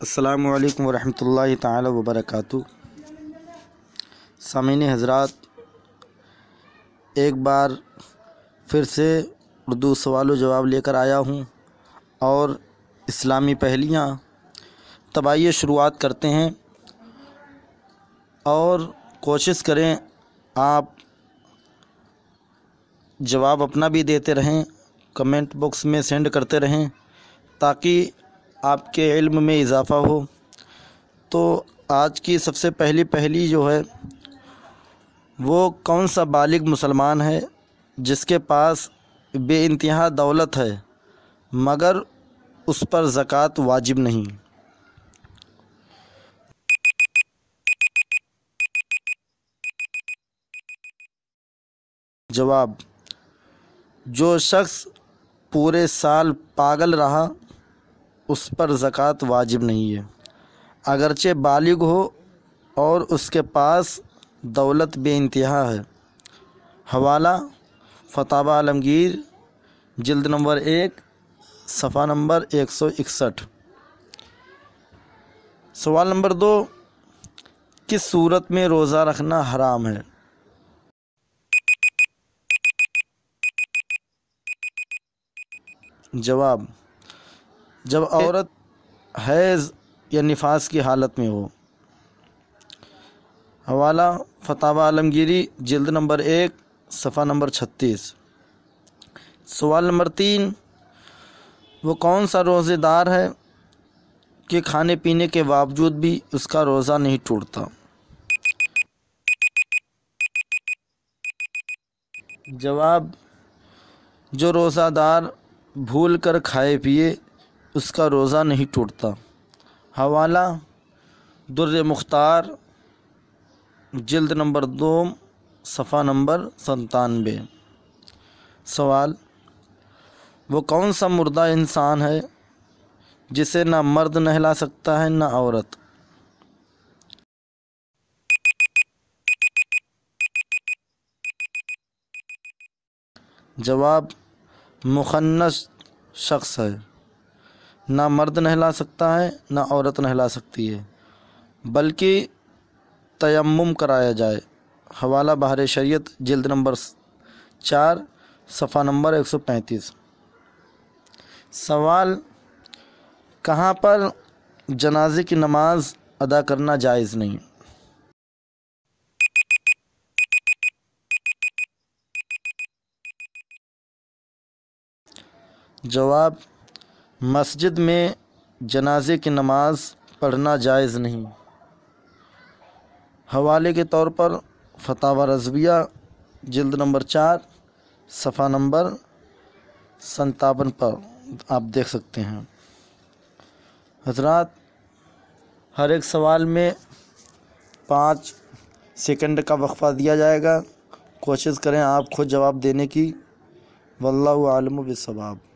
السلام علیکم ورحمۃ اللہ تعالی وبرکاتہ۔ سامعین حضرات، ایک بار پھر سے اردو سوال و جواب لے کر آیا ہوں اور اسلامی پہلیاں طبعیہ شروعات کرتے ہیں اور کوشش کریں آپ جواب اپنا بھی دیتے رہیں، کمنٹ باکس میں سینڈ کرتے رہیں تاکہ آپ کے علم میں اضافہ ہو۔ تو آج کی سب سے پہلی جو ہے وہ کون سا بالغ مسلمان ہے جس کے پاس بے انتہا دولت ہے مگر اس پر زکوٰۃ واجب نہیں؟ جواب: جو شخص پورے سال پاگل رہا اس پر زکوٰۃ واجب نہیں ہے، اگرچہ بالغ ہو اور اس کے پاس دولت بے انتہا ہے۔ حوالہ: فتاوی عالمگیر، جلد نمبر 1، صفحہ نمبر 161۔ سوال نمبر 2، کس صورت میں روزہ رکھنا حرام ہے؟ جواب: جب عورت حیض یا نفاس کی حالت میں ہو۔ حوالہ: فتاوی عالمگیری، جلد نمبر 1، صفحہ نمبر 36۔ سوال نمبر 3، وہ کون سا روزہ دار ہے کہ کھانے پینے کے باوجود بھی اس کا روزہ نہیں ٹوٹتا؟ جواب: جو روزہ دار بھول کر کھائے پیے اس کا روزہ نہیں ٹوٹتا۔ حوالہ: در مختار، جلد نمبر 2، صفحہ نمبر 97۔ سوال: وہ کون سا مردہ انسان ہے جسے نہ مرد نہلا سکتا ہے نہ عورت؟ جواب: مخنث شخص ہے، نہ مرد نہلا سکتا ہے نہ عورت نہلا سکتی ہے، بلکہ تیمم کرایا جائے۔ حوالہ بحر شریعت، جلد نمبر 4، صفحہ نمبر 135۔ سوال: کہاں پر جنازے کی نماز ادا کرنا جائز نہیں؟ جواب: مسجد میں جنازے کی نماز پڑھنا جائز نہیں۔ حوالے کے طور پر فتاوی رضویہ، جلد نمبر 4، صفحہ نمبر 57 پر آپ دیکھ سکتے ہیں۔ حضرات، ہر ایک سوال میں 5 سیکنڈ کا وقفہ دیا جائے گا، کوشش کریں آپ خود جواب دینے کی۔ واللہ اعلم بالصواب۔